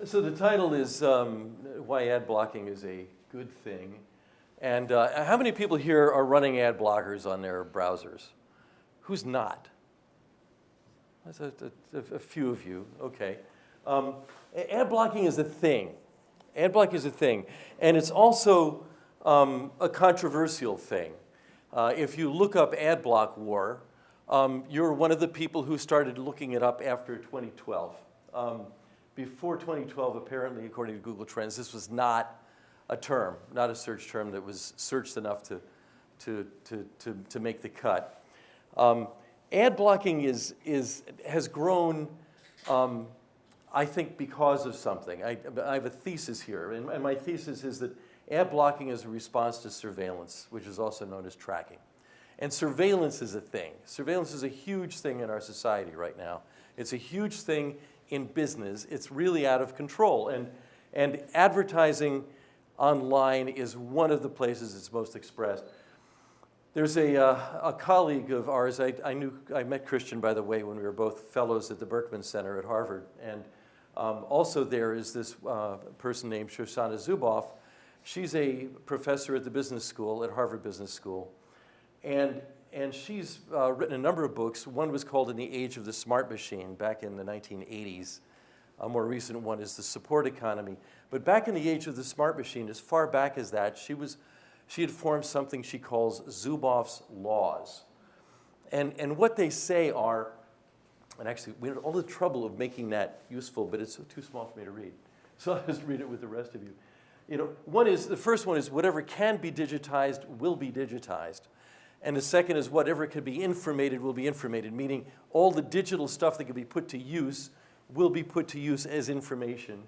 So the title is Why Ad Blocking is a Good Thing. And how many people here are running ad blockers on their browsers? Who's not? That's a few of you, okay. Ad blocking is a thing. Ad blocking is a thing. And it's also a controversial thing. If you look up ad block war, you're one of the people who started looking it up after 2012. Before 2012, apparently, according to Google Trends, this was not a term, not a search term that was searched enough to make the cut. Ad blocking has grown, I think, because of something. I have a thesis here, and my thesis is that ad blocking is a response to surveillance, which is also known as tracking. And surveillance is a thing. Surveillance is a huge thing in our society right now. It's a huge thing in business. It's really out of control. And advertising online is one of the places it's most expressed. There's a colleague of ours, I met Christian, by the way, when we were both fellows at the Berkman Center at Harvard. And also there is this person named SHOSHANA ZUBOFF. She's a professor at the business school, at Harvard Business School. And she's written a number of books. One was called In the Age of the Smart Machine back in the 1980s. A more recent one is The Support Economy. But back in the age of the smart machine, as far back as that, she had formed something she calls ZUBOFF's laws. And what they say are, and actually we had all the trouble of making that useful, but it's too small for me to read. So I'll just read it with the rest of you. The first one is whatever can be digitized will be digitized. And the second is whatever can be informated will be informated, meaning all the digital stuff that can be put to use will be put to use as information.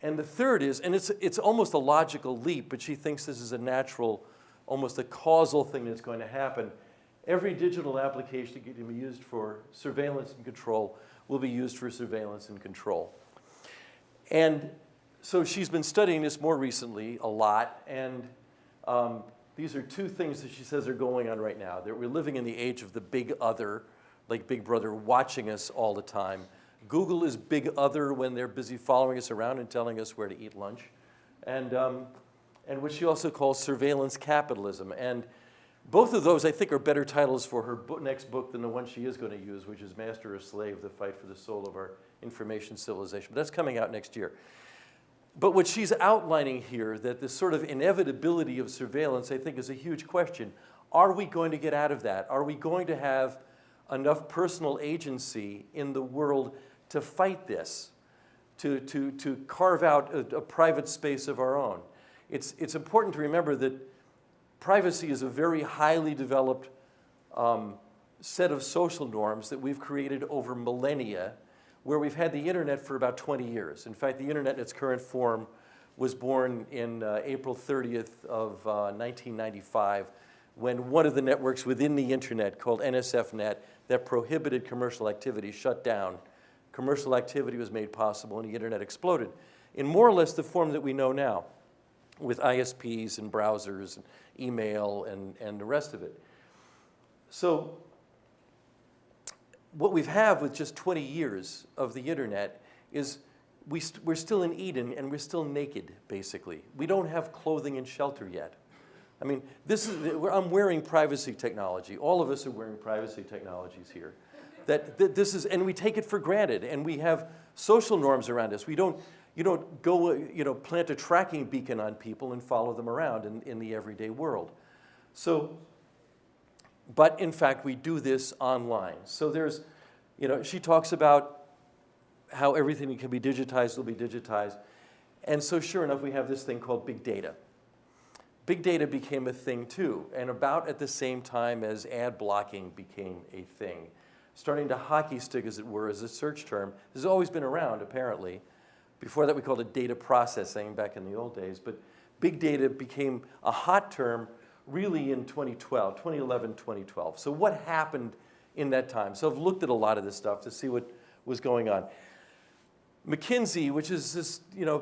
And the third is, and it's almost a logical leap, but she thinks this is a natural, almost a causal thing that's going to happen. Every digital application that can be used for surveillance and control will be used for surveillance and control. And so she's been studying this more recently a lot, and these are two things that she says are going on right now. That we're living in the age of the big other, like Big Brother watching us all the time. Google is big other when they're busy following us around and telling us where to eat lunch. And what she also calls surveillance capitalism. And both of those, I think, are better titles for her next book than the one she is going to use, which is Master or Slave, The Fight for the Soul of Our Information Civilization. But that's coming out next year. But what she's outlining here, that this sort of inevitability of surveillance, I think, is a huge question. Are we going to get out of that? Are we going to have enough personal agency in the world to fight this, to carve out a private space of our own? It's important to remember that privacy is a very highly developed set of social norms that we've created over millennia, where we've had the internet for about 20 years. In fact, the internet in its current form was born in April 30th of 1995, when one of the networks within the internet, called NSFNet, that prohibited commercial activity, shut down. Commercial activity was made possible and the internet exploded in more or less the form that we know now, with ISPs and browsers and email and the rest of it. So what we have with just 20 years of the internet is we're still in Eden and we're still naked, basically. We don't have clothing and shelter yet. I mean, I'm wearing privacy technology. All of us are wearing privacy technologies here. And we take it for granted, and we have social norms around us. You don't go, plant a tracking beacon on people and follow them around in the everyday world. But in fact, we do this online. So there's, she talks about how everything that can be digitized will be digitized. And so sure enough, we have this thing called big data. Big data became a thing too, and about at the same time as ad blocking became a thing. Starting to hockey stick, as it were, as a search term. This has always been around, apparently. Before that, we called it data processing back in the old days. But big data became a hot term really in 2011, 2012. So what happened in that time? So I've looked at a lot of this stuff to see what was going on. McKinsey, which is this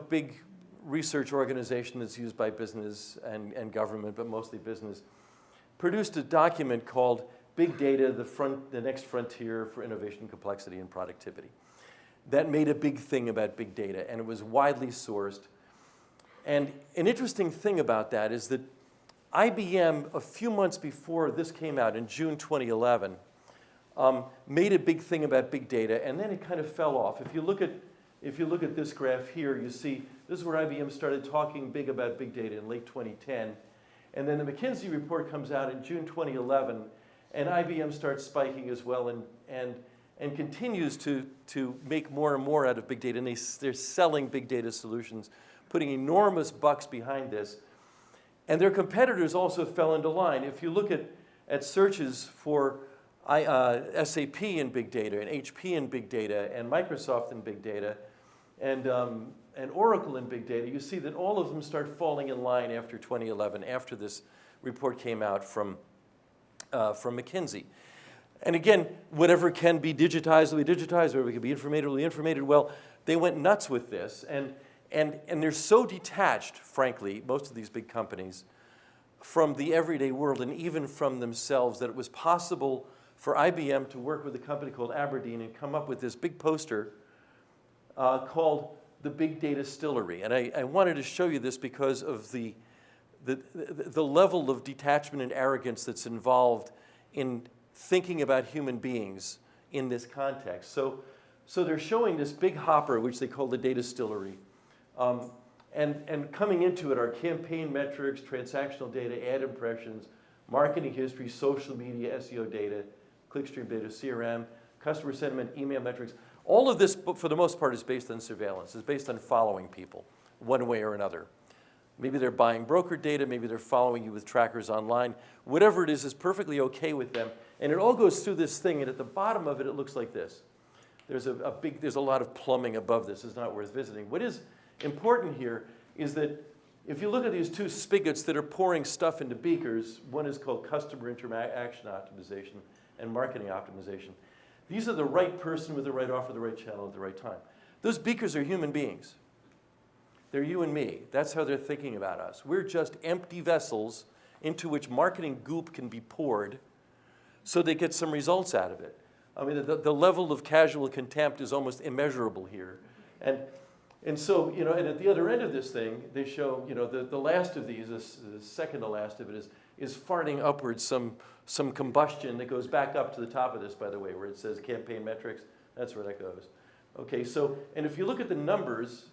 big research organization that's used by business and government, but mostly business, produced a document called Big Data, the Next Frontier for Innovation, Complexity, and Productivity. that made a big thing about big data, and it was widely sourced. And an interesting thing about that is that IBM, a few months before this came out in June 2011, made a big thing about big data, and then it kind of fell off. If you look at this graph here, you see this is where IBM started talking big about big data in late 2010. And then the McKinsey report comes out in June 2011, and IBM starts spiking as well and continues to make more and more out of big data. And they're selling big data solutions, putting enormous bucks behind this. And their competitors also fell into line. If you look at searches for SAP in big data, and HP in big data, and Microsoft in big data, and Oracle in big data, you see that all of them start falling in line after 2011, after this report came out from McKinsey. And again, whatever can be digitized will be digitized, whatever can be informated will be informated. Well, they went nuts with this, and they're so detached, frankly, most of these big companies, from the everyday world and even from themselves, that it was possible for IBM to work with a company called Aberdeen and come up with this big poster called the Big Datastillery. And I wanted to show you this because of the level of detachment and arrogance that's involved in thinking about human beings in this context. So they're showing this big hopper, which they call the Datastillery. And coming into it are campaign metrics, transactional data, ad impressions, marketing history, social media, SEO data, clickstream data, CRM, customer sentiment, email metrics. All of this, for the most part, is based on surveillance. It's based on following people one way or another. Maybe they're buying broker data. Maybe they're following you with trackers online. Whatever it is perfectly okay with them. And it all goes through this thing. And at the bottom of it, it looks like this. There's a lot of plumbing above this. It's not worth visiting. What is important here is that if you look at these two spigots that are pouring stuff into beakers, one is called customer interaction optimization and marketing optimization. These are the right person with the right offer, the right channel at the right time. Those beakers are human beings. They're you and me. That's how they're thinking about us. We're just empty vessels into which marketing goop can be poured so they get some results out of it. I mean, the level of casual contempt is almost immeasurable here. And so, and at the other end of this thing, they show, the last of these, the second to last of it is farting upwards some combustion that goes back up to the top of this, by the way, where it says campaign metrics. That's where that goes. Okay, so, and if you look at the numbers,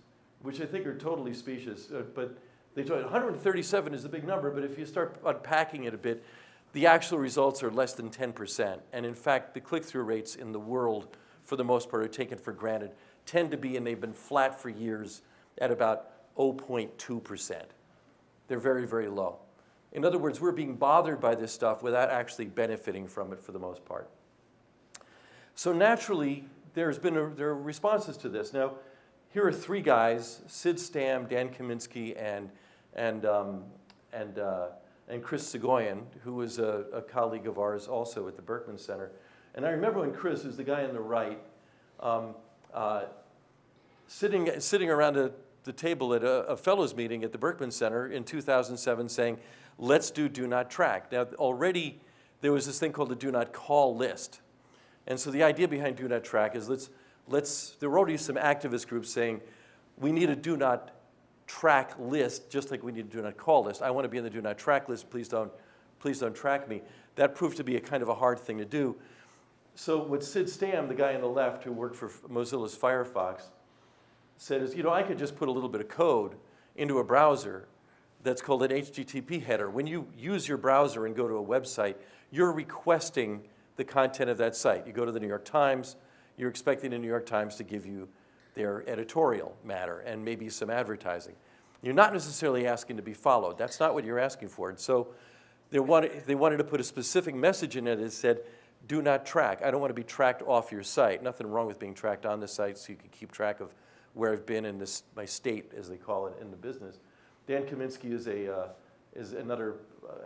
which I think are totally specious, but they told 137 is the big number, but if you start unpacking it a bit, the actual results are less than 10%. And in fact, the click-through rates in the world, for the most part, are taken for granted, tend to be, and they've been flat for years, at about 0.2%. They're very, very low. In other words, we're being bothered by this stuff without actually benefiting from it for the most part. So naturally, there are responses to this. Now, here are three guys: Sid Stam, Dan Kaminsky, and Chris Soghoian, who was a colleague of ours also at the Berkman Center. And I remember when Chris, who's the guy on the right, sitting around the table at a fellows meeting at the Berkman Center in 2007 saying, let's do not track. Now, already there was this thing called the do not call list. And so the idea behind do not track is there were already some activist groups saying, we need a do not track list, just like we need a do not call list. I want to be in the do not track list. Please don't track me. That proved to be a kind of a hard thing to do. So what Sid Stam, the guy on the left who worked for Mozilla's Firefox, said is, I could just put a little bit of code into a browser that's called an HTTP header. When you use your browser and go to a website, you're requesting the content of that site. You go to the New York Times, you're expecting the New York Times to give you their editorial matter and maybe some advertising. You're not necessarily asking to be followed. That's not what you're asking for. And so they wanted to put a specific message in it that said, do not track. I don't want to be tracked off your site. Nothing wrong with being tracked on the site so you can keep track of where I've been in my state, as they call it in the business. Dan Kaminsky is another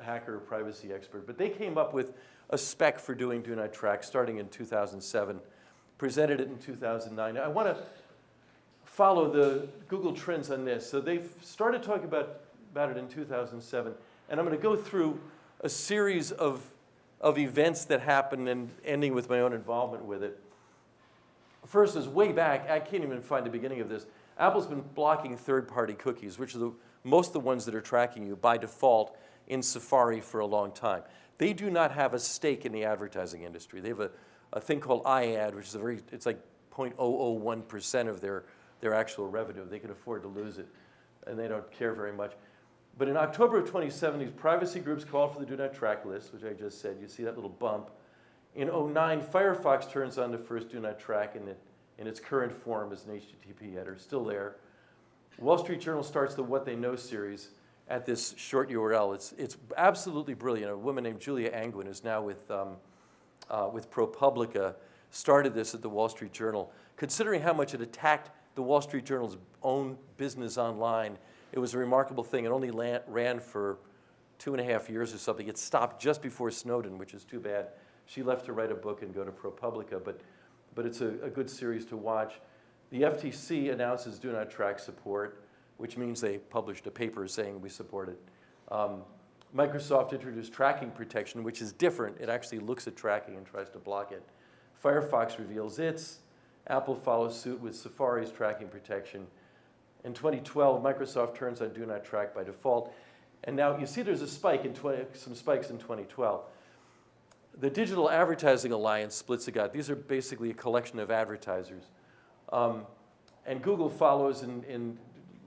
hacker privacy expert. But they came up with a spec for doing do not track starting in 2007, presented it in 2009. I want to follow the Google trends on this. So they've started talking about it in 2007. And I'm going to go through a series of events that happened and ending with my own involvement with it. First is way back, I can't even find the beginning of this. Apple's been blocking third-party cookies, which are most of the ones that are tracking you by default in Safari for a long time. They do not have a stake in the advertising industry. They have a thing called iAd, which is it's like 0.001% of their actual revenue. They can afford to lose it, and they don't care very much. But in October of 2007, these privacy groups called for the Do Not Track list, which I just said. You see that little bump. In 2009, Firefox turns on the first Do Not Track in its current form as an HTTP header, still there. Wall Street Journal starts the What They Know series at this short URL. It's absolutely brilliant. A woman named Julia Angwin, who's now with ProPublica, started this at the Wall Street Journal. Considering how much it attacked the Wall Street Journal's own business online, it was a remarkable thing. It only ran for 2.5 years or something. It stopped just before Snowden, which is too bad. She left to write a book and go to ProPublica, but it's a good series to watch. The FTC announces Do Not Track support, which means they published a paper saying we support it. Microsoft introduced tracking protection, which is different. It actually looks at tracking and tries to block it. Firefox reveals its. Apple follows suit with Safari's tracking protection. In 2012, Microsoft turns on Do Not Track by default. And now you see there's a spike some spikes in 2012. The Digital Advertising Alliance splits it out. These are basically a collection of advertisers. And Google follows in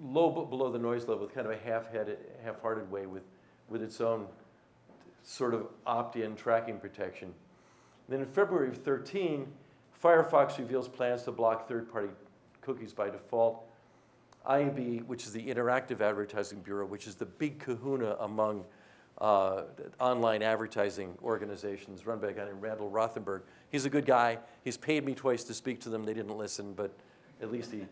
low below the noise level with kind of a half-hearted way with its own sort of opt-in tracking protection. Then in February of 2013, Firefox reveals plans to block third-party cookies by default. IAB, which is the Interactive Advertising Bureau, which is the big kahuna among online advertising organizations run by a guy named Randall Rothenberg. He's a good guy. He's paid me twice to speak to them. They didn't listen, but at least he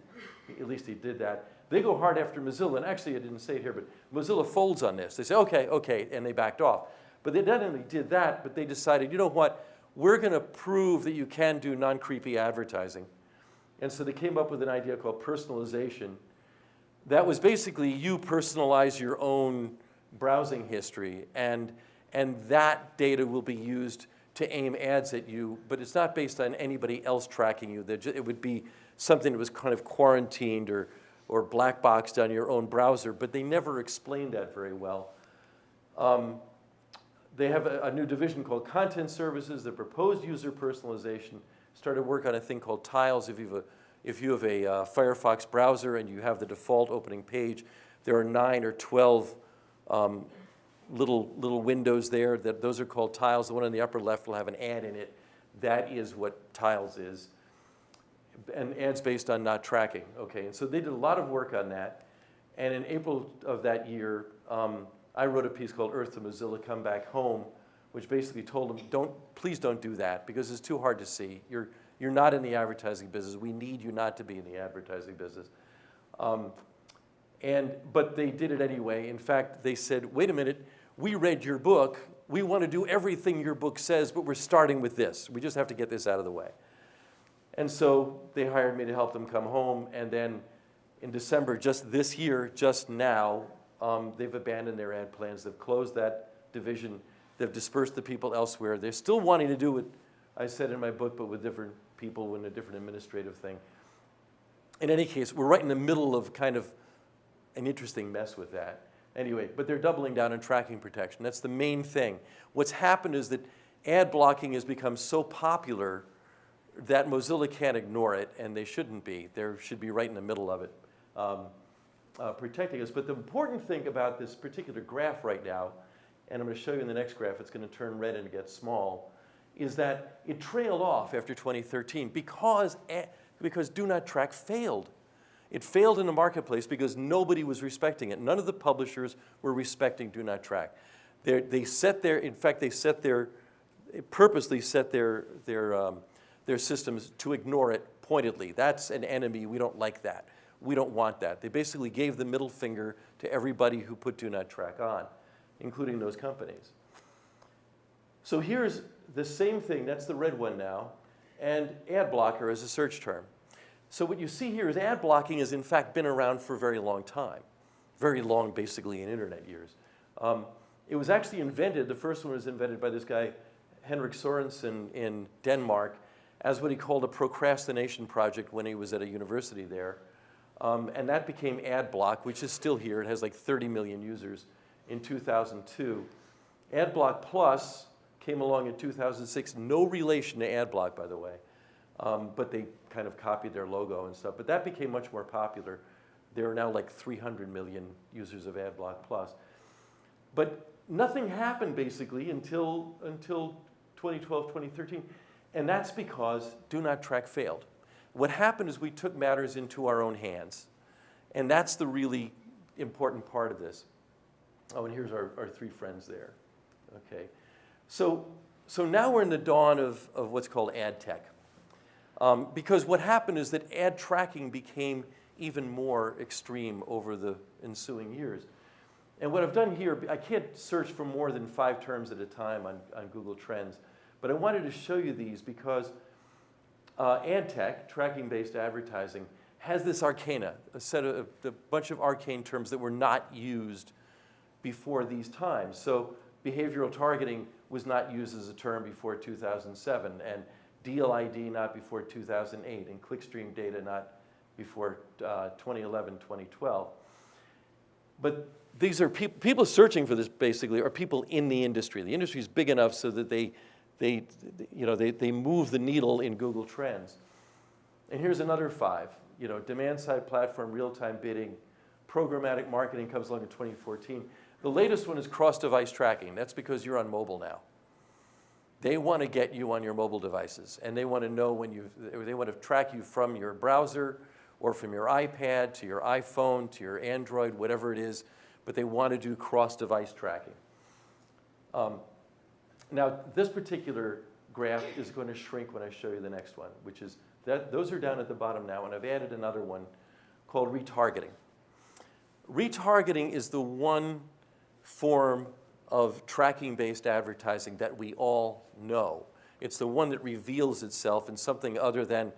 did that. They go hard after Mozilla, and actually I didn't say it here, but Mozilla folds on this. They say, okay, and they backed off. But they not only did that, but they decided, you know what, we're going to prove that you can do non-creepy advertising. And so they came up with an idea called personalization. That was basically you personalize your own browsing history, and that data will be used to aim ads at you, but it's not based on anybody else tracking you. It would be something that was kind of quarantined or black boxed on your own browser, but they never explained that very well. They have a new division called Content Services that proposed user personalization, started work on a thing called tiles. If you have a Firefox browser and you have the default opening page, there are 9 or 12 little windows there. Those are called tiles. The one on the upper left will have an ad in it. That is what tiles is. And ads based on not tracking. Okay, and so they did a lot of work on that. And in April of that year, I wrote a piece called Earth to Mozilla, Come Back Home, which basically told them, please don't do that because it's too hard to see. You're not in the advertising business. We need you not to be in the advertising business. But they did it anyway. In fact, they said, wait a minute, we read your book. We want to do everything your book says, but we're starting with this. We just have to get this out of the way. And so they hired me to help them come home. And then in December, just this year, just now, they've abandoned their ad plans. They've closed that division. They've dispersed the people elsewhere. They're still wanting to do what I said in my book, but with different people in a different administrative thing. In any case, we're right in the middle of kind of an interesting mess with that. Anyway, but they're doubling down on tracking protection. That's the main thing. What's happened is that ad blocking has become so popular that Mozilla can't ignore it, and they shouldn't be. They should be right in the middle of it, protecting us. But the important thing about this particular graph right now, and I'm going to show you in the next graph, it's going to turn red and get small, is that it trailed off after 2013 because Do Not Track failed. It failed in the marketplace because nobody was respecting it. None of the publishers were respecting Do Not Track. They purposely set their systems to ignore it pointedly. That's an enemy. We don't like that. We don't want that. They basically gave the middle finger to everybody who put Do Not Track on, including those companies. So here's the same thing. That's the red one now. And ad blocker as a search term. So what you see here is ad blocking has in fact been around for a very long time. Very long, basically, in internet years. It was actually invented, the first one was invented by this guy, Henrik Sorensen in Denmark, as what he called a procrastination project when he was at a university there. And that became AdBlock, which is still here. It has like 30 million users in 2002. AdBlock Plus came along in 2006. No relation to AdBlock, by the way. But they kind of copied their logo and stuff. But that became much more popular. There are now like 300 million users of AdBlock Plus. But nothing happened basically until 2012, 2013. And that's because Do Not Track failed. What happened is we took matters into our own hands. And that's the really important part of this. Oh, and here's our three friends there. Okay. So now we're in the dawn of what's called ad tech. Because what happened is that ad tracking became even more extreme over the ensuing years. And what I've done here, I can't search for more than 5 terms at a time on Google Trends. But I wanted to show you these because ad tech, tracking-based advertising, has this arcana, a bunch of arcane terms that were not used before these times. So behavioral targeting was not used as a term before 2007, and deal ID not before 2008, and clickstream data not before 2011, 2012. But these are people searching for this basically are people in the industry. The industry is big enough so that they move the needle in Google Trends. And here's another 5. Demand-side platform, real-time bidding, programmatic marketing comes along in 2014. The latest one is cross-device tracking. That's because you're on mobile now. They want to get you on your mobile devices, and they want to know they want to track you from your browser or from your iPad to your iPhone to your Android, whatever it is, but they want to do cross-device tracking. Now, this particular graph is going to shrink when I show you the next one, which is those are down at the bottom now, and I've added another one called retargeting. Retargeting is the one form of tracking-based advertising that we all know. It's the one that reveals itself in something other than,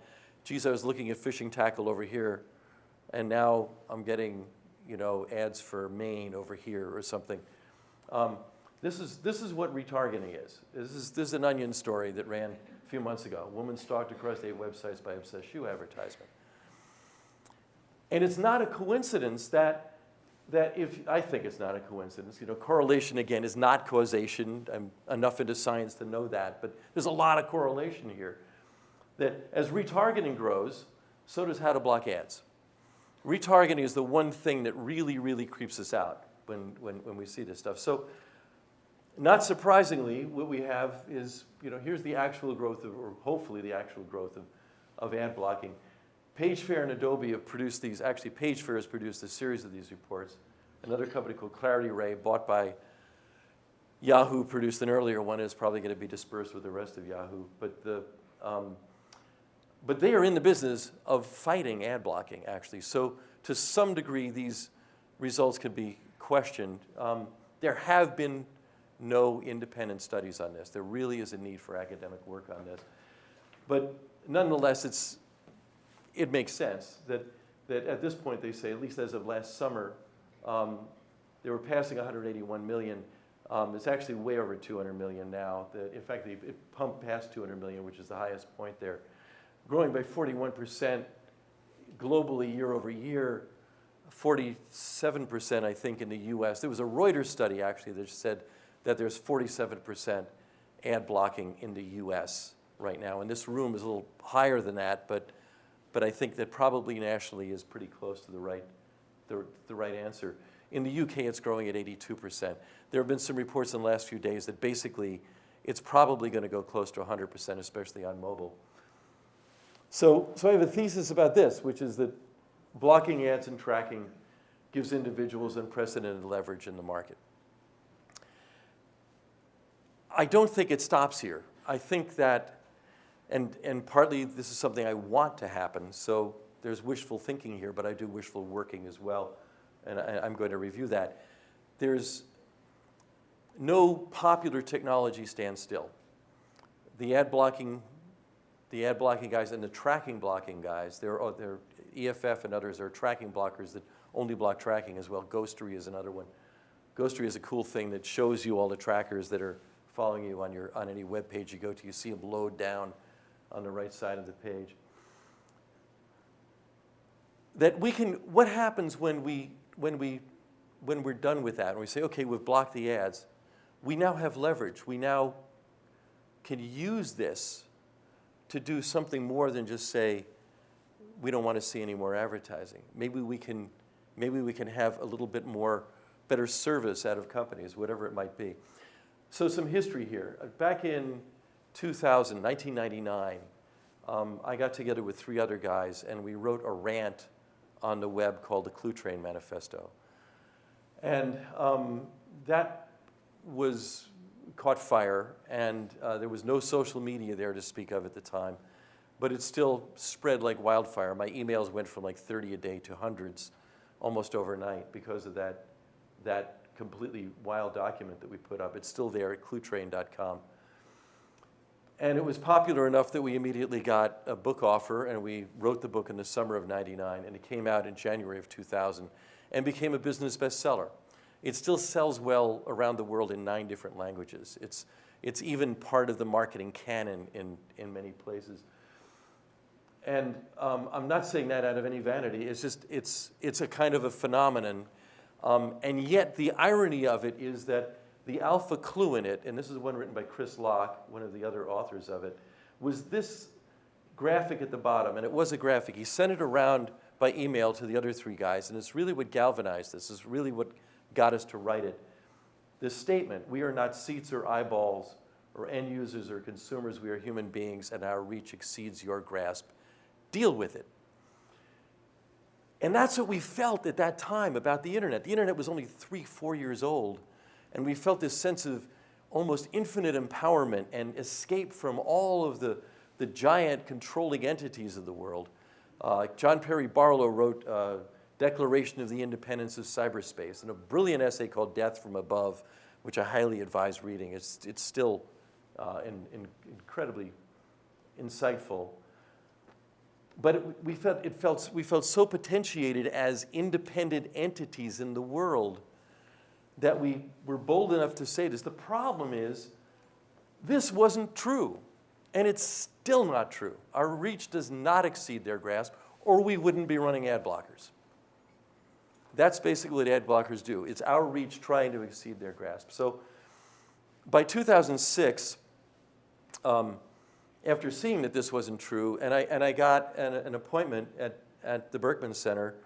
geez, I was looking at fishing tackle over here, and now I'm getting, ads for Maine over here or something. This is what retargeting is. This is an Onion story that ran a few months ago. A woman stalked across 8 websites by obsessed shoe advertisement. And it's not a coincidence that I think it's not a coincidence. Correlation, again, is not causation. I'm enough into science to know that. But there's a lot of correlation here. That as retargeting grows, so does how to block ads. Retargeting is the one thing that really, really creeps us out when we see this stuff. So not surprisingly, what we have is, here's the actual growth or hopefully the actual growth of ad blocking. PageFair and Adobe have produced these. Actually, PageFair has produced a series of these reports. Another company called Clarity Ray, bought by Yahoo, produced an earlier one. It's probably going to be dispersed with the rest of Yahoo. But they are in the business of fighting ad blocking, actually. So to some degree, these results can be questioned. There have been no independent studies on this. There really is a need for academic work on this. But nonetheless, it makes sense that at this point they say, at least as of last summer, they were passing 181 million. It's actually way over 200 million now. In fact, it pumped past 200 million, which is the highest point there. Growing by 41% globally year over year, 47% I think in the US. There was a Reuters study actually that said that there's 47% ad blocking in the US right now. And this room is a little higher than that, but I think that probably nationally is pretty close to the right answer. In the UK, it's growing at 82%. There have been some reports in the last few days that basically it's probably going to go close to 100%, especially on mobile. So I have a thesis about this, which is that blocking ads and tracking gives individuals unprecedented leverage in the market. I don't think it stops here. I think that, and partly this is something I want to happen, so there's wishful thinking here, but I do wishful working as well, and I'm going to review that. There's no popular technology stands still. The ad blocking guys and the tracking blocking guys, they're EFF and others are tracking blockers that only block tracking as well. Ghostery is another one. Ghostery is a cool thing that shows you all the trackers that are following you on any web page you go to. You see them load down on the right side of the page. That we can, what happens when we're done with that and we say, okay, we've blocked the ads, we now have leverage. We now can use this to do something more than just say, we don't want to see any more advertising. Maybe we can have a little bit more better service out of companies, whatever it might be. So some history here. Back in 1999, I got together with 3 other guys and we wrote a rant on the web called the Clue Train Manifesto. And that caught fire, and there was no social media there to speak of at the time, but it still spread like wildfire. My emails went from like 30 a day to hundreds almost overnight because of that completely wild document that we put up. It's still there at cluetrain.com. And it was popular enough that we immediately got a book offer, and we wrote the book in the summer of '99, and it came out in January of 2000 and became a business bestseller. It still sells well around the world in 9 different languages. It's even part of the marketing canon in many places. And I'm not saying that out of any vanity. It's just, it's a kind of a phenomenon. And yet the irony of it is that the alpha clue in it, and this is one written by Chris Locke, one of the other authors of it, was this graphic at the bottom, and it was a graphic. He sent it around by email to the other 3 guys, and it's really what galvanized this. It's really what got us to write it. This statement, we are not seats or eyeballs or end users or consumers, we are human beings, and our reach exceeds your grasp. Deal with it. And that's what we felt at that time about the internet. The internet was only 3-4 years old, and we felt this sense of almost infinite empowerment and escape from all of the giant controlling entities of the world. John Perry Barlow wrote Declaration of the Independence of Cyberspace, and a brilliant essay called Death from Above, which I highly advise reading. It's still incredibly insightful. But we felt so potentiated as independent entities in the world that we were bold enough to say this. The problem is, this wasn't true, and it's still not true. Our reach does not exceed their grasp, or we wouldn't be running ad blockers. That's basically what ad blockers do. It's our reach trying to exceed their grasp. So by 2006, after seeing that this wasn't true, and I got an appointment at the Berkman Center,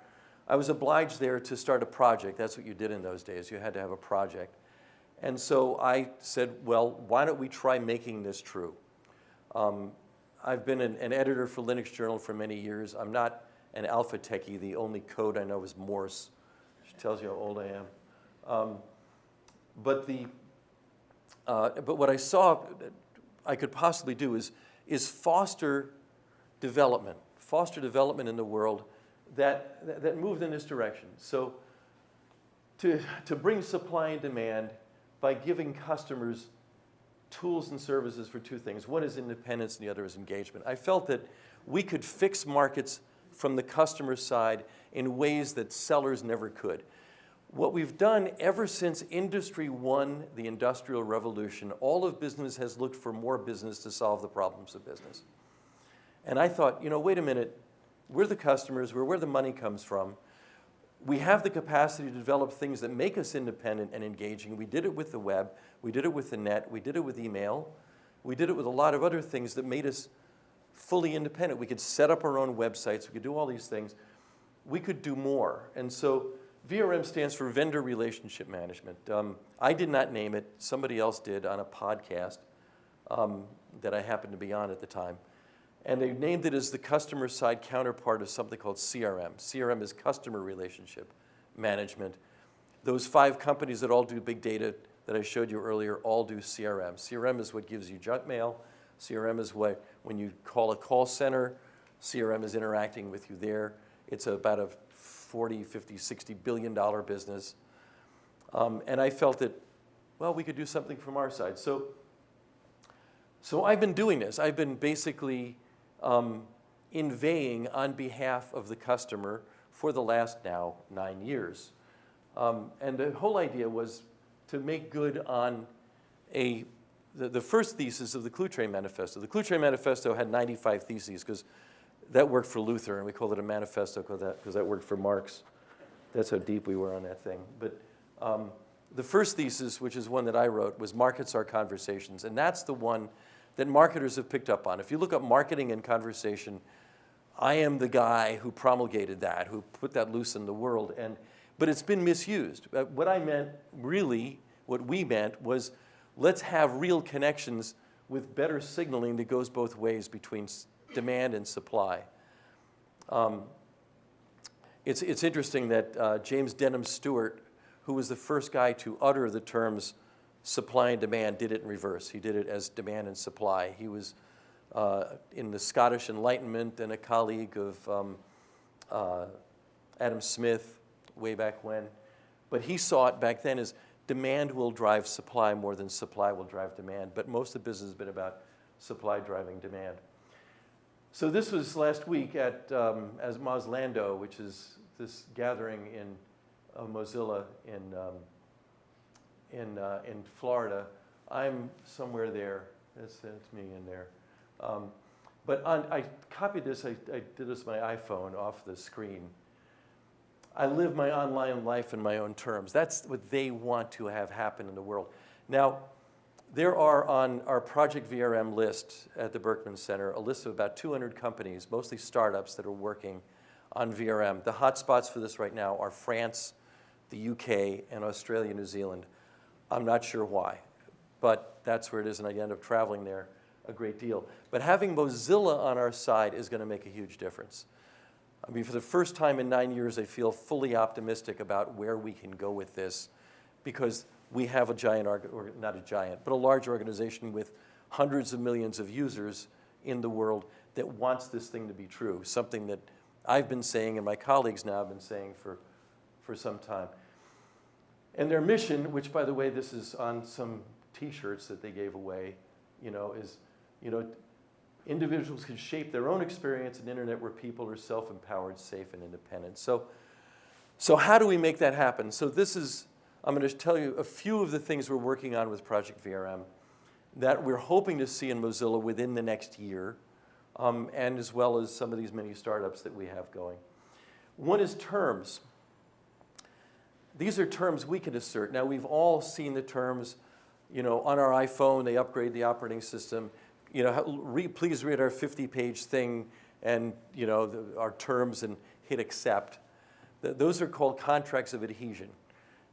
I was obliged there to start a project. That's what you did in those days. You had to have a project. And so I said, well, why don't we try making this true? I've been an editor for Linux Journal for many years. I'm not an alpha techie. The only code I know is Morse, which tells you how old I am. But what I saw I could possibly do is foster development in the world that moved in this direction. So to bring supply and demand by giving customers tools and services for 2 things. One is independence and the other is engagement. I felt that we could fix markets from the customer side in ways that sellers never could. What we've done ever since Industry 1, the Industrial Revolution, all of business has looked for more business to solve the problems of business. And I thought, wait a minute, we're the customers, we're where the money comes from. We have the capacity to develop things that make us independent and engaging. We did it with the web, we did it with the net, we did it with email, we did it with a lot of other things that made us fully independent. We could set up our own websites, we could do all these things. We could do more. And so VRM stands for Vendor Relationship Management. I did not name it, somebody else did on a podcast that I happened to be on at the time. And they named it as the customer side counterpart of something called CRM. CRM is Customer Relationship Management. Those 5 companies that all do big data that I showed you earlier all do CRM. CRM is what gives you junk mail. CRM is what, when you call a call center, CRM is interacting with you there. It's about a $40, $50, $60 billion business. And I felt that, well, we could do something from our side. So I've been doing this. I've been basically inveighing on behalf of the customer for the last now 9 years. And the whole idea was to make good on a the first thesis of the Clue Train Manifesto. The Clue Train Manifesto had 95 theses because that worked for Luther, and we called it a manifesto because that worked for Marx. That's how deep we were on that thing. But the first thesis, which is one that I wrote, was markets are conversations, and that's the one that marketers have picked up on. If you look up marketing and conversation, I am the guy who promulgated that, who put that loose in the world, but it's been misused. What I meant, really, what we meant was, let's have real connections with better signaling that goes both ways between demand and supply. It's interesting that James Denham Stewart, who was the first guy to utter the terms supply and demand, did it in reverse. He did it as demand and supply. He was in the Scottish Enlightenment and a colleague of Adam Smith way back when. But he saw it back then as demand will drive supply more than supply will drive demand. But most of the business has been about supply driving demand. So this was last week at as Moslando, which is this gathering of Mozilla in Florida. I'm somewhere there. That's me in there. But I copied this. I did this with my iPhone off the screen. I live my online life in my own terms. That's what they want to have happen in the world. Now, there are on our Project VRM list at the Berkman Center a list of about 200 companies, mostly startups, that are working on VRM. The hotspots for this right now are France, the UK, and Australia, New Zealand. I'm not sure why, but that's where it is, and I end up traveling there a great deal. But having Mozilla on our side is going to make a huge difference. I mean, for the first time in 9 years, I feel fully optimistic about where we can go with this, because we have a giant, or not a giant, but a large organization with hundreds of millions of users in the world that wants this thing to be true, something that I've been saying and my colleagues now have been saying for some time. And their mission, which, by the way, this is on some T-shirts that they gave away, is, individuals can shape their own experience in an internet where people are self-empowered, safe, and independent. So how do we make that happen? So I'm going to tell you a few of the things we're working on with Project VRM that we're hoping to see in Mozilla within the next year, and as well as some of these mini startups that we have going. One is terms. These are terms we can assert. Now, we've all seen the terms, on our iPhone. They upgrade the operating system. Please read our 50-page thing and, our terms and hit accept. Those are called contracts of adhesion.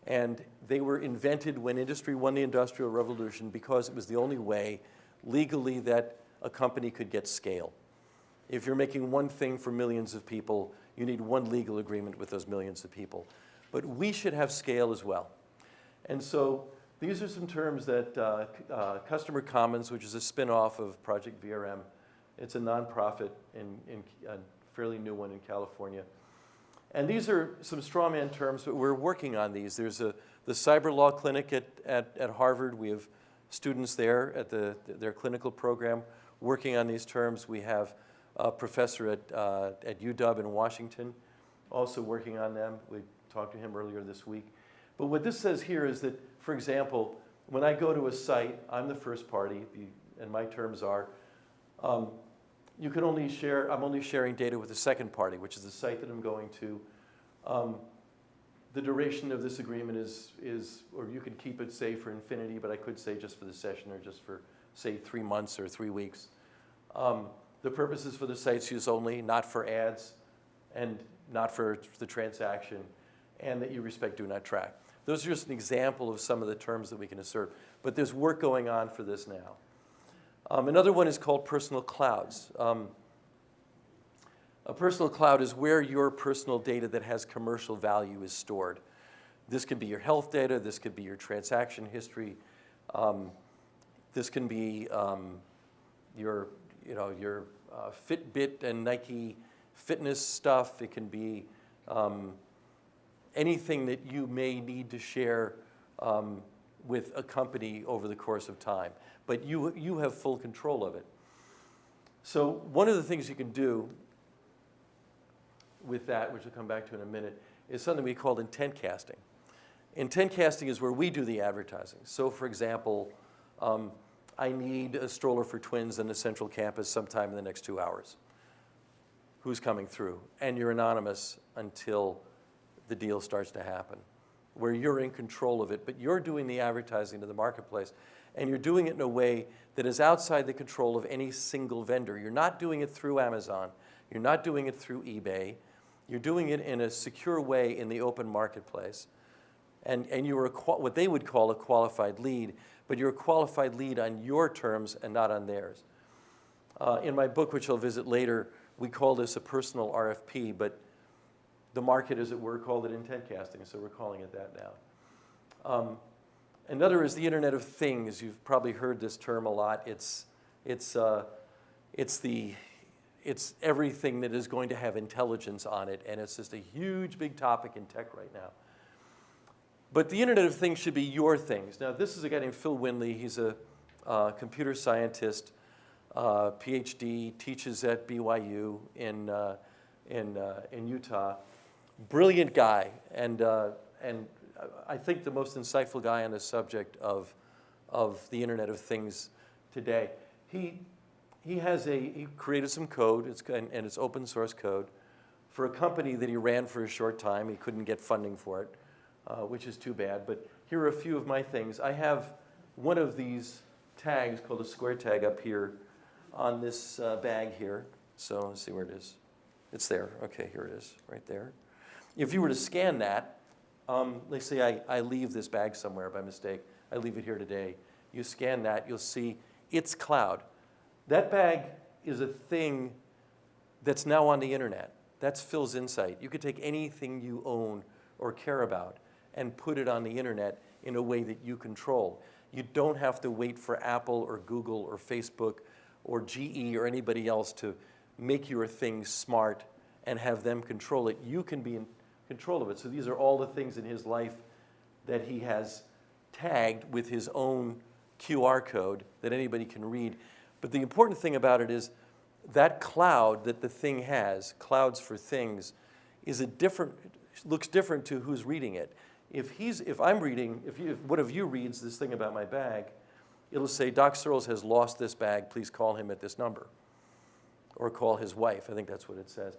And they were invented when industry won the Industrial Revolution because it was the only way legally that a company could get scale. If you're making one thing for millions of people, you need one legal agreement with those millions of people. But we should have scale as well. And so these are some terms that Customer Commons, which is a spin-off of Project VRM, it's a nonprofit, a fairly new one in California. And these are some straw man terms, but we're working on these. There's the Cyber Law Clinic at Harvard. We have students there at their clinical program working on these terms. We have a professor at UW in Washington also working on them. We talked to him earlier this week. But what this says here is that, for example, when I go to a site, I'm the first party, and my terms are, you can only share, I'm only sharing data with the second party, which is the site that I'm going to. The duration of this agreement is, or you can keep it, say, for infinity, but I could say just for the session or just for, say, 3 months or 3 weeks. The purpose is for the site's use only, not for ads, and not for the transaction, and that you respect do not track. Those are just an example of some of the terms that we can assert, but there's work going on for this now. Another one is called personal clouds. A personal cloud is where your personal data that has commercial value is stored. This could be your health data, this could be your transaction history, this can be your Fitbit and Nike fitness stuff. It can be anything that you may need to share with a company over the course of time. But you have full control of it. So one of the things you can do with that, which we'll come back to in a minute, is something we call Intentcasting. Intentcasting is where we do the advertising. So for example, I need a stroller for twins in the central campus sometime in the next 2 hours. Who's coming through? And you're anonymous until the deal starts to happen, where you're in control of it, but you're doing the advertising to the marketplace, and you're doing it in a way that is outside the control of any single vendor. You're not doing it through Amazon. You're not doing it through eBay. You're doing it in a secure way in the open marketplace. And you're what they would call a qualified lead, but you're a qualified lead on your terms and not on theirs. In my book, which I'll visit later, we call this a personal RFP, but the market, as it were, called it Intentcasting, so we're calling it that now. Another is the Internet of Things. You've probably heard this term a lot. It's everything that is going to have intelligence on it, and it's just a huge, big topic in tech right now. But the Internet of Things should be your things. Now, this is a guy named Phil Windley. He's a computer scientist, PhD, teaches at BYU in Utah. Brilliant guy, and I think the most insightful guy on the subject of the Internet of Things today. He created some code, and it's open source code, for a company that he ran for a short time. He couldn't get funding for it, which is too bad. But here are a few of my things. I have one of these tags called a square tag up here on this bag here. So let's see where it is. It's there. Okay, here it is, right there. If you were to scan that, let's say I leave this bag somewhere by mistake. I leave it here today. You scan that, you'll see it's cloud. That bag is a thing that's now on the internet. That's Phil's insight. You could take anything you own or care about and put it on the internet in a way that you control. You don't have to wait for Apple or Google or Facebook or GE or anybody else to make your thing smart and have them control it. You can be in control of it. So these are all the things in his life that he has tagged with his own QR code that anybody can read. But the important thing about it is that cloud that the thing has, clouds for things, is looks different to who's reading it. If one of you reads this thing about my bag, it'll say, Doc Searls has lost this bag, please call him at this number. Or call his wife, I think that's what it says.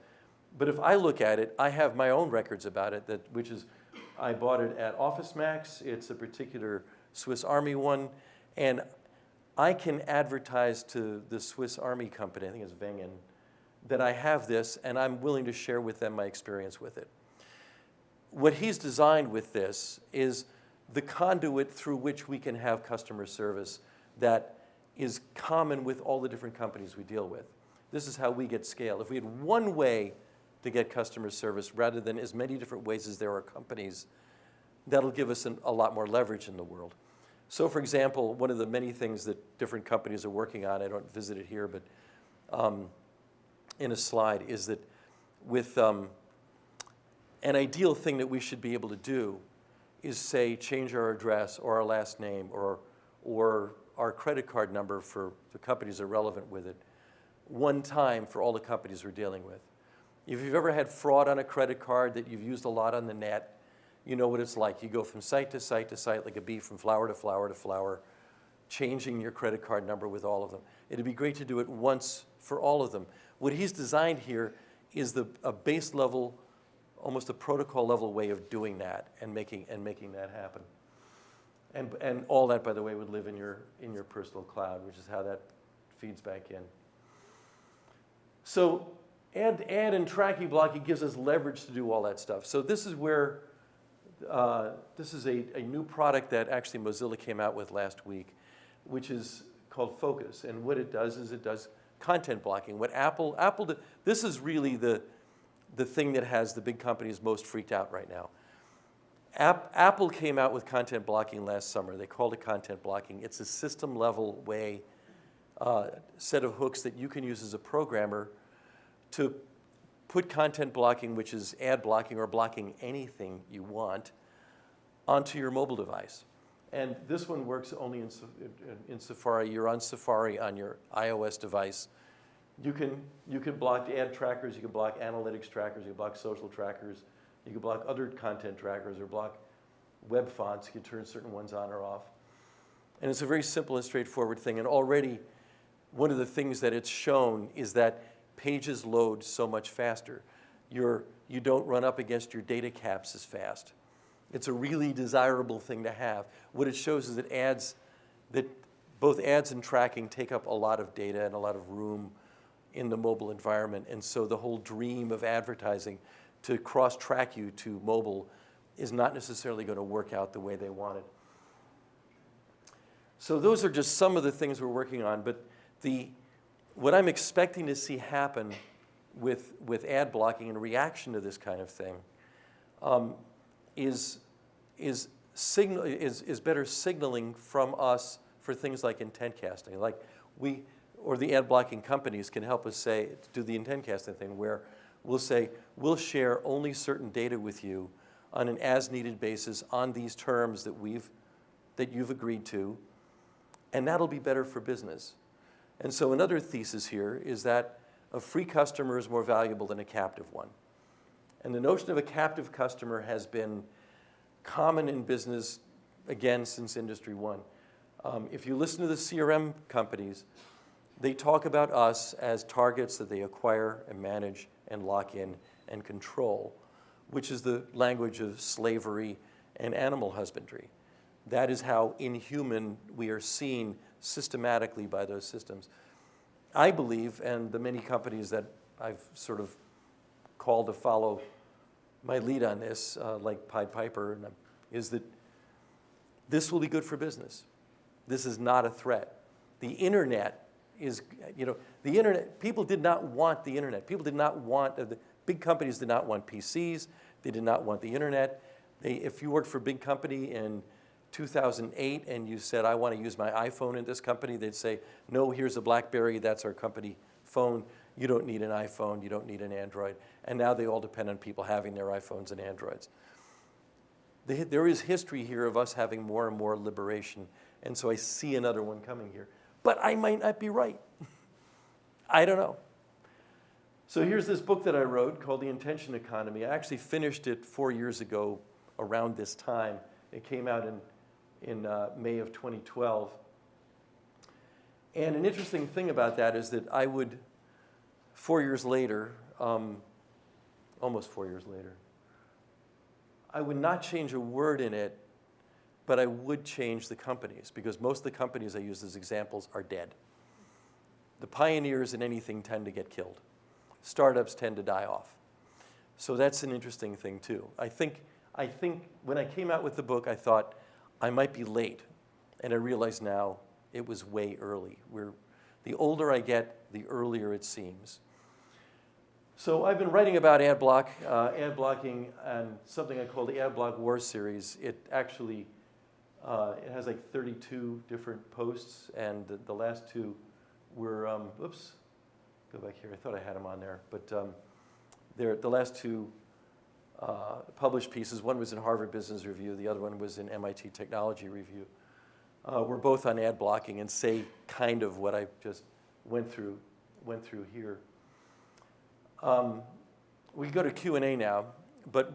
But if I look at it, I have my own records about it, I bought it at Office Max. It's a particular Swiss Army one, and I can advertise to the Swiss Army company, I think it's Wengen, that I have this, and I'm willing to share with them my experience with it. What he's designed with this is the conduit through which we can have customer service that is common with all the different companies we deal with. This is how we get scale. If we had one way to get customer service rather than as many different ways as there are companies, that'll give us a lot more leverage in the world. So for example, one of the many things that different companies are working on, I don't visit it here, but in a slide, is that with an ideal thing that we should be able to do is say change our address or our last name or our credit card number for the companies that are relevant with it one time for all the companies we're dealing with. If you've ever had fraud on a credit card that you've used a lot on the net, you know what it's like. You go from site to site to site like a bee, from flower to flower to flower, changing your credit card number with all of them. It'd be great to do it once for all of them. What he's designed here is a base level, almost a protocol level way of doing that and making that happen. And all that, by the way, would live in your personal cloud, which is how that feeds back in. So ad and tracking blocking gives us leverage to do all that stuff. So this is where, this is a new product that actually Mozilla came out with last week, which is called Focus. And what it does is it does content blocking. What Apple did, this is really the thing that has the big companies most freaked out right now. Apple came out with content blocking last summer. They called it content blocking. It's a system level way, set of hooks that you can use as a programmer to put content blocking, which is ad blocking or blocking anything you want, onto your mobile device. And this one works only in Safari. You're on Safari on your iOS device. You can block ad trackers, you can block analytics trackers, you can block social trackers, you can block other content trackers or block web fonts. You can turn certain ones on or off. And it's a very simple and straightforward thing. And already, one of the things that it's shown is that pages load so much faster. You don't run up against your data caps as fast. It's a really desirable thing to have. What it shows is that both ads and tracking take up a lot of data and a lot of room in the mobile environment. And so the whole dream of advertising to cross-track you to mobile is not necessarily going to work out the way they wanted. So those are just some of the things we're working on. But what I'm expecting to see happen with ad blocking in reaction to this kind of thing is better signaling from us for things like intent casting. Like or the ad blocking companies can help us do the intent casting thing where we'll say, we'll share only certain data with you on an as-needed basis on these terms that you've agreed to, and that'll be better for business. And so another thesis here is that a free customer is more valuable than a captive one. And the notion of a captive customer has been common in business, again, since Industry 1. If you listen to the CRM companies, they talk about us as targets that they acquire and manage and lock in and control, which is the language of slavery and animal husbandry. That is how inhuman we are seen systematically by those systems. I believe, and the many companies that I've sort of called to follow my lead on this, like Pied Piper, is that this will be good for business. This is not a threat. The internet is, the internet, people did not want the internet. People did not want, the big companies did not want PCs. They did not want the internet. If you worked for a big company in 2008 and you said, I want to use my iPhone in this company, they'd say, no, here's a BlackBerry, that's our company phone. You don't need an iPhone, you don't need an Android. And now they all depend on people having their iPhones and Androids. There is history here of us having more and more liberation, and so I see another one coming here. But I might not be right. I don't know. So here's this book that I wrote called The Intention Economy. I actually finished it 4 years ago around this time. It came out in May of 2012. And an interesting thing about that is that I would, 4 years later, almost 4 years later, I would not change a word in it, but I would change the companies, because most of the companies I use as examples are dead. The pioneers in anything tend to get killed. Startups tend to die off. So that's an interesting thing too. I think when I came out with the book, I thought I might be late, and I realize now it was way early. The older I get, the earlier it seems. So I've been writing about ad blocking, and something I call the Ad Block War series. It actually it has like 32 different posts, and the last two were, oops, go back here. I thought I had them on there, but the last two published pieces. One was in Harvard Business Review. The other one was in MIT Technology Review. We're both on ad blocking and say kind of what I just went through here. We go to Q&A now, but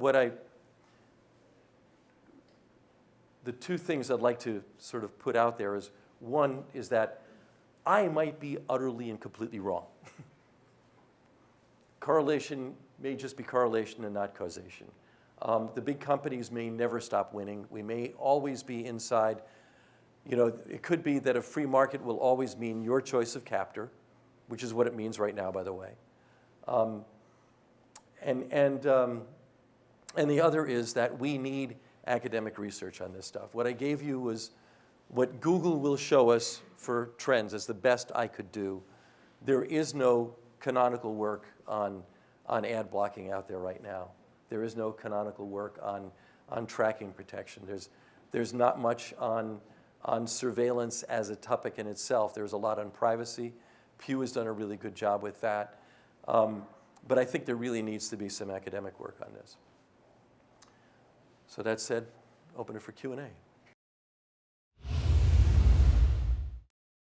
the two things I'd like to sort of put out there is, one is that I might be utterly and completely wrong. Correlation may just be correlation and not causation. The big companies may never stop winning. We may always be inside. It could be that a free market will always mean your choice of captor, which is what it means right now, by the way. And the other is that we need academic research on this stuff. What I gave you was what Google will show us for trends as the best I could do. There is no canonical work on ad blocking out there right now. There is no canonical work on tracking protection. There's not much on surveillance as a topic in itself. There's a lot on privacy. Pew has done a really good job with that. But I think there really needs to be some academic work on this. So that said, open it for Q&A.